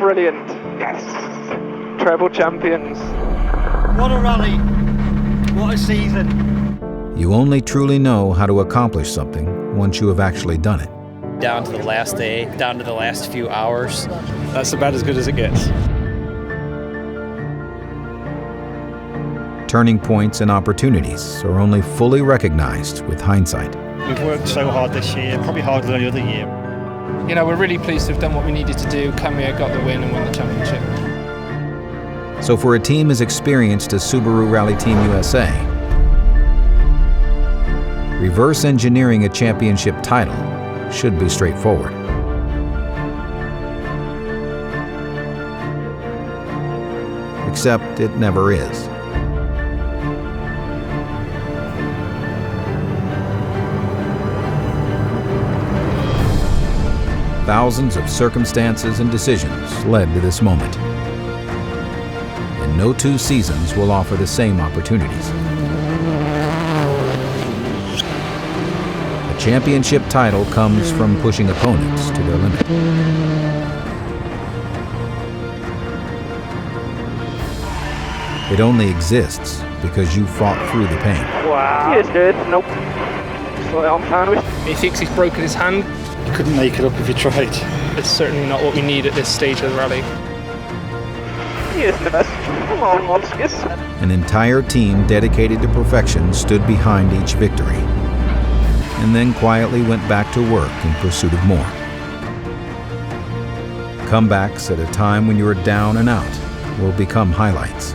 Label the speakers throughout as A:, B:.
A: brilliant. Yes. Treble champions.
B: What a rally. What a season.
C: You only truly know how to accomplish something once you have actually done it.
D: Down to the last day, down to the last few hours.
E: That's about as good as it gets.
C: Turning points and opportunities are only fully recognized with hindsight.
B: We've worked so hard this year, probably harder than any other year.
F: You know, we're really pleased to have done what we needed to do, come here, got the win and won the championship.
C: So for a team as experienced as Subaru Rally Team USA, reverse engineering a championship title should be straightforward. Except it never is. Thousands of circumstances and decisions led to this moment. And no two seasons will offer the same opportunities. A championship title comes from pushing opponents to their limit. It only exists because you fought through the pain.
A: Wow. He is good. Nope. So I'm fine with.
F: He thinks he's broken his hand.
B: You couldn't make it up if you tried.
F: It's certainly not what we need at this stage of the rally.
A: He is the best. Come on, Monskis.
C: An entire team dedicated to perfection stood behind each victory, and then quietly went back to work in pursuit of more. Comebacks at a time when you are down and out will become highlights.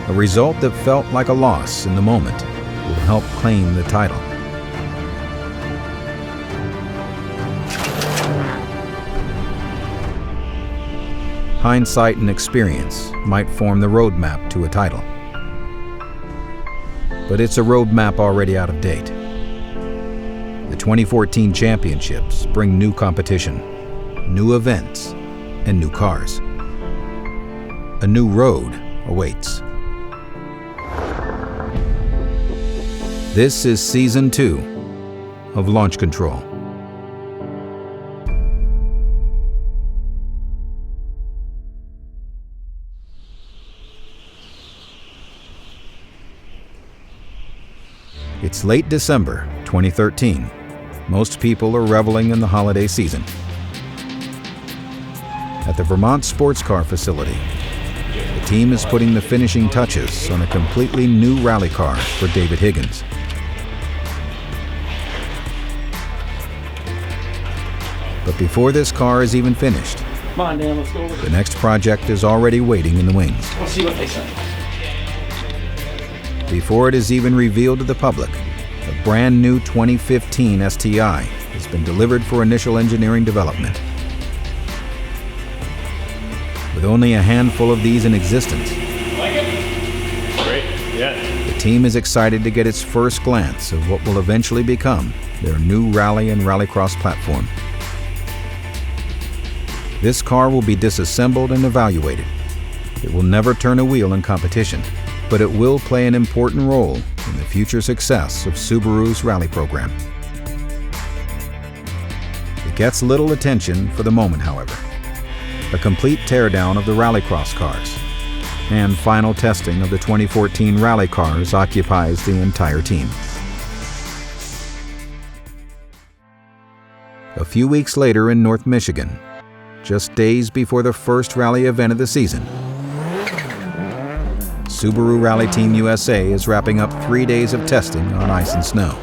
C: A result that felt like a loss in the moment will help claim the title. Hindsight and experience might form the roadmap to a title. But it's a roadmap already out of date. The 2014 championships bring new competition, new events, and new cars. A new road awaits. This is Season 2 of Launch Control. It's late December 2013. Most people are reveling in the holiday season. At the Vermont Sports Car Facility, the team is putting the finishing touches on a completely new rally car for David Higgins. But before this car is even finished,
E: Come on, Dan, let's go.
C: the next project is already waiting in the wings.
E: We'll see what they say.
C: Before it is even revealed to the public, a brand new 2015 STI has been delivered for initial engineering development. With only a handful of these in existence,
E: Like it? Great, yeah.
C: the team is excited to get its first glance of what will eventually become their new rally and rallycross platform. This car will be disassembled and evaluated. It will never turn a wheel in competition, but it will play an important role in the future success of Subaru's rally program. It gets little attention for the moment, however. A complete teardown of the rallycross cars and final testing of the 2014 rally cars occupies the entire team. A few weeks later in North Michigan, just days before the first rally event of the season, Subaru Rally Team USA is wrapping up 3 days of testing on ice and snow.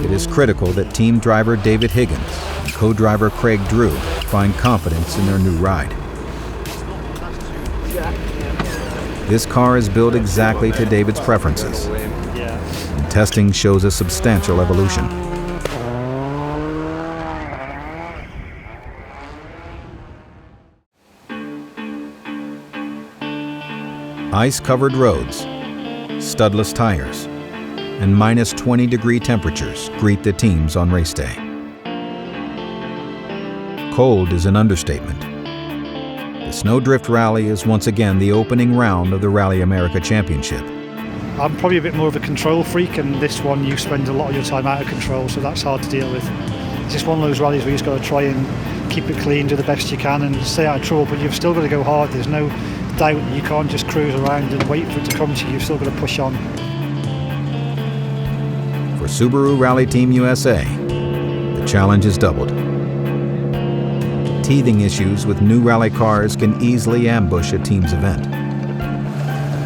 C: It is critical that team driver David Higgins and co-driver Craig Drew find confidence in their new ride. This car is built exactly to David's preferences, and testing shows a substantial evolution. Ice-covered roads, studless tires, and minus 20-degree temperatures greet the teams on race day. Cold is an understatement. The Snowdrift Rally is once again the opening round of the Rally America Championship.
B: I'm probably a bit more of a control freak, and this one you spend a lot of your time out of control, so that's hard to deal with. It's just one of those rallies where you just got to try and keep it clean, do the best you can and stay out of trouble, but you've still got to go hard. There's no doubt that you can't just cruise around and wait for it to come to you. You've still got to push on.
C: For Subaru Rally Team USA, the challenge is doubled. Teething issues with new rally cars can easily ambush a team's event.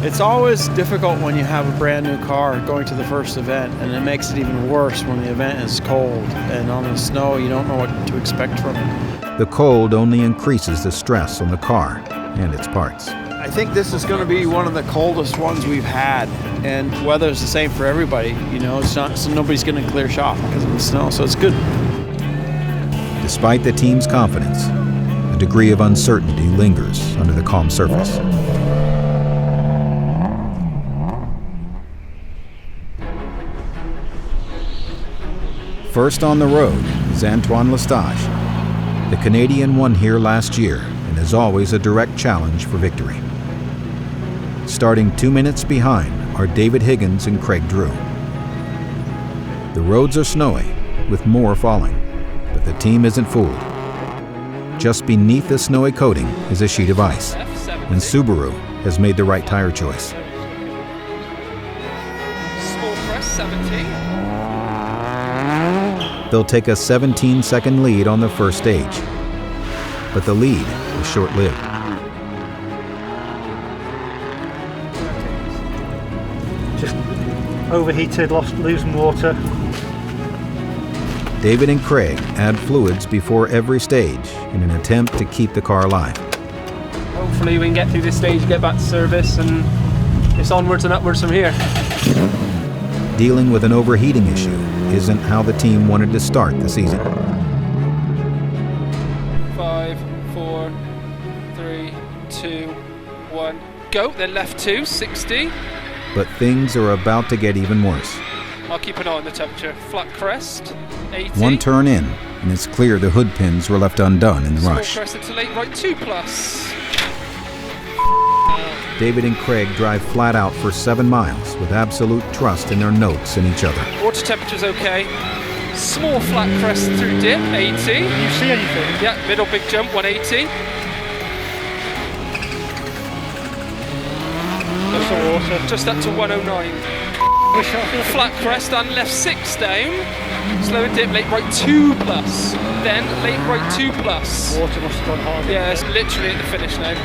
G: It's always difficult when you have a brand new car going to the first event, and it makes it even worse when the event is cold and on the snow you don't know what to expect from it.
C: The cold only increases the stress on the car and its parts.
G: I think this is going to be one of the coldest ones we've had, and weather is the same for everybody. You know, it's not, so nobody's going to clear shop because of the snow, so it's good.
C: Despite the team's confidence, a degree of uncertainty lingers under the calm surface. First on the road is Antoine Lestage. The Canadian won here last year and is always a direct challenge for victory. Starting 2 minutes behind are David Higgins and Craig Drew. The roads are snowy, with more falling, but the team isn't fooled. Just beneath the snowy coating is a sheet of ice, and Subaru has made the right tire choice.
F: Small press 70.
C: They'll take a 17-second lead on the first stage, but the lead is short-lived.
B: Just overheated, losing water.
C: David and Craig add fluids before every stage in an attempt to keep the car alive.
F: Hopefully we can get through this stage, get back to service, and it's onwards and upwards from here.
C: Dealing with an overheating issue isn't how the team wanted to start the season.
F: 5, 4, 3, 2, 1, go. Then left 2, 60.
C: But things are about to get even worse.
F: I'll keep an eye on the temperature. Flat crest, 80.
C: One turn in, and it's clear the hood pins were left undone in the
F: Small
C: rush.
F: crest into late right 2+.
C: David and Craig drive flat out for 7 miles with absolute trust in their notes and each other.
F: Water temperature's okay. Small flat crest through dip, 80.
B: Can you see anything?
F: Yeah, middle big jump, 180.
B: Just the water.
F: Just up to 109. Flat crest and left 6 down. Slow dip, late right 2+. Then late right 2+.
B: Water must have gone hard.
F: Yeah, it's literally at the finish now.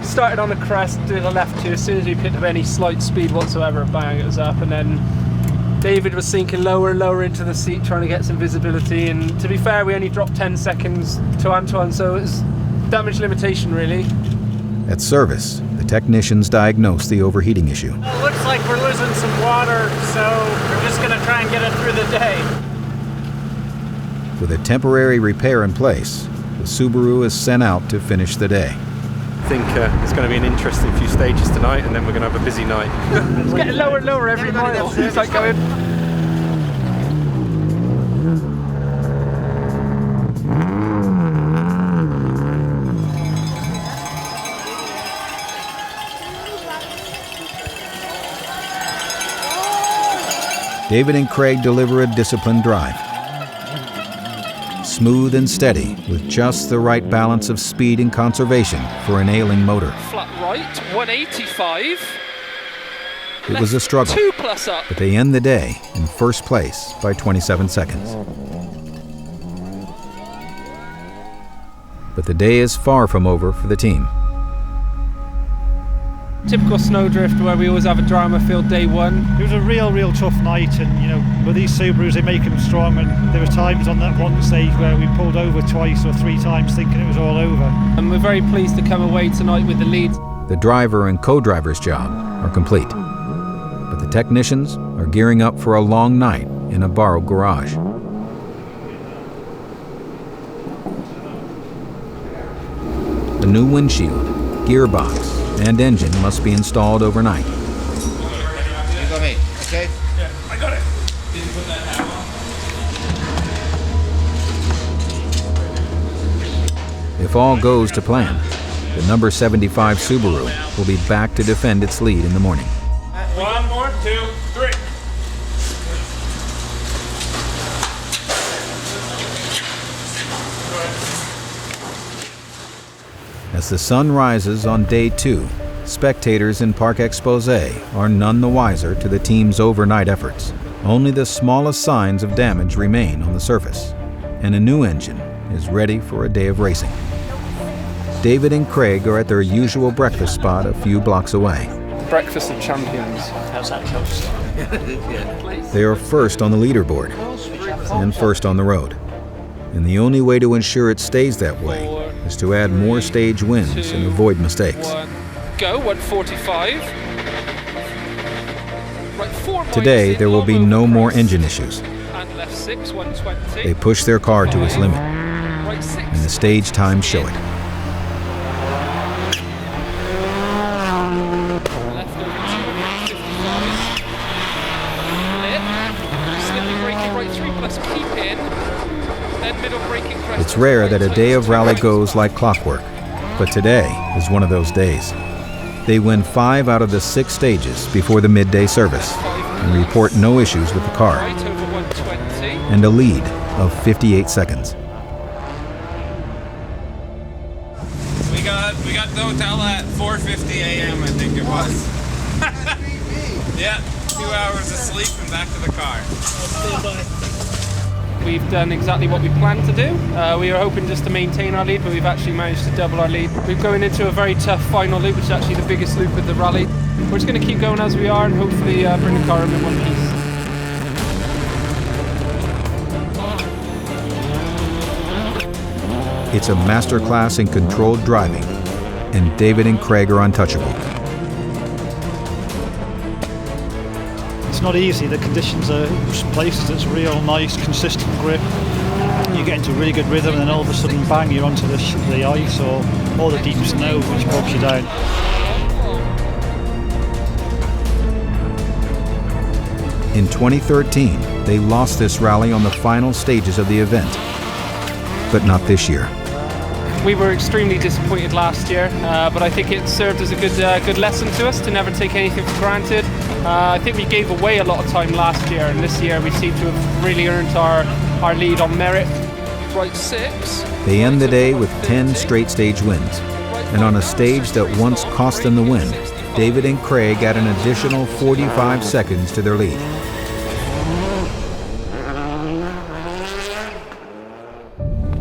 F: Started on the crest, did a left 2. As soon as we picked up any slight speed whatsoever, bang, it was up. And then David was sinking lower and lower into the seat, trying to get some visibility. And to be fair, we only dropped 10 seconds to Antoine, so it was damage limitation, really.
C: At service, the technicians diagnose the overheating issue.
H: It looks like we're losing some water, so we're just going to try and get it through the day.
C: With a temporary repair in place, the Subaru is sent out to finish the day.
E: I think it's going to be an interesting few stages tonight, and then we're going to have a busy night.
F: It's getting lower and lower every mile. It's like going.
C: David and Craig deliver a disciplined drive. Smooth and steady, with just the right balance of speed and conservation for an ailing motor.
F: Flat right, 185.
C: It was a struggle,
F: 2+ up.
C: but they end the day in first place by 27 seconds. But the day is far from over for the team.
F: Typical snowdrift where we always have a drama-filled day one.
B: It was a real tough night, and you know, with these Subarus they make them strong, and there were times on that one stage where we pulled over twice or 3 times thinking it was all over.
F: And we're very pleased to come away tonight with the lead.
C: The driver and co-driver's job are complete, but the technicians are gearing up for a long night in a borrowed garage. A new windshield, gearbox, and engine must be installed overnight.
I: You got me, okay?
E: Yeah, I got it. Did you put that hat on?
C: If all goes to plan, the number 75 Subaru will be back to defend its lead in the morning.
H: 1 more, 2, 3.
C: As the sun rises on day 2, spectators in Parc Exposé are none the wiser to the team's overnight efforts. Only the smallest signs of damage remain on the surface, and a new engine is ready for a day of racing. David and Craig are at their usual breakfast spot a few blocks away.
F: Breakfast of champions. How's that toast?
C: They are first on the leaderboard and first on the road. And the only way to ensure it stays that way is to add more stage wins and avoid mistakes.
F: Go, 145. Right, 4
C: Today, there will be no more engine issues.
F: And left 6, 120.
C: They push their car to its limit,
F: Right 6.
C: and the stage times show it.
F: Left over 255. Split. Slipping braking right 3 plus keep in. Then middle braking crest.
C: It's rare that a day of rally goes like clockwork, but today is one of those days. They win 5 out of the 6 stages before the midday service and report no issues with the car,
F: Right over 120.
C: and a lead of 58 seconds.
J: We got the hotel at 4:50 a.m. I think it was. Yeah, 2 hours of sleep and back to the car.
F: We've done exactly what we planned to do. We were hoping just to maintain our lead, but we've actually managed to double our lead. We're going into a very tough final loop, which is actually the biggest loop of the rally. We're just going to keep going as we are and hopefully bring the car home in one piece.
C: It's a masterclass in controlled driving, and David and Craig are untouchable.
B: It's not easy. The conditions are places that's real nice, consistent grip. You get into really good rhythm, and then all of a sudden, bang, you're onto the ice or the deep snow, which bogs you down.
C: In 2013, they lost this rally on the final stages of the event, but not this year.
F: We were extremely disappointed last year, but I think it served as a good lesson to us to never take anything for granted. I think we gave away a lot of time last year, and this year we seem to have really earned our lead on merit. Right 6.
C: They end the day with 10 straight stage wins, and on a stage that once cost them the win, David and Craig add an additional 45 seconds to their lead.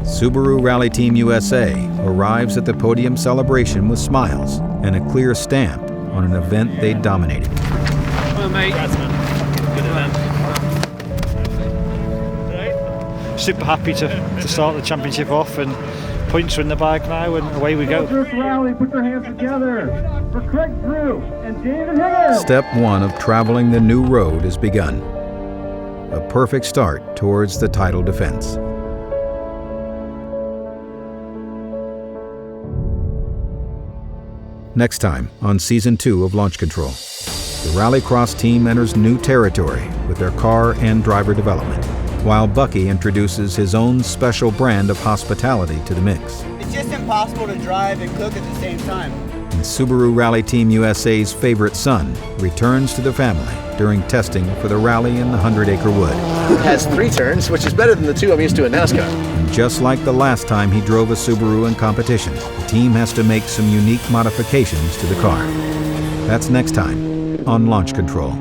C: Subaru Rally Team USA arrives at the podium celebration with smiles and a clear stamp on an event they dominated.
F: Well, mate.
H: Good event.
B: Super happy to start the championship off, and points are in the bag now, and away we go.
K: First rally, put your hands together for Craig Drew and David Higgins.
C: Step 1 of traveling the new road is begun. A perfect start towards the title defense. Next time on Season 2 of Launch Control, the Rallycross team enters new territory with their car and driver development, while Bucky introduces his own special brand of hospitality to the mix.
L: It's just impossible to drive and cook at the same time.
C: And Subaru Rally Team USA's favorite son returns to the family during testing for the rally in the 100-acre wood.
M: It has 3 turns, which is better than the 2 I'm used to in NASCAR.
C: And just like the last time he drove a Subaru in competition, the team has to make some unique modifications to the car. That's next time on Launch Control.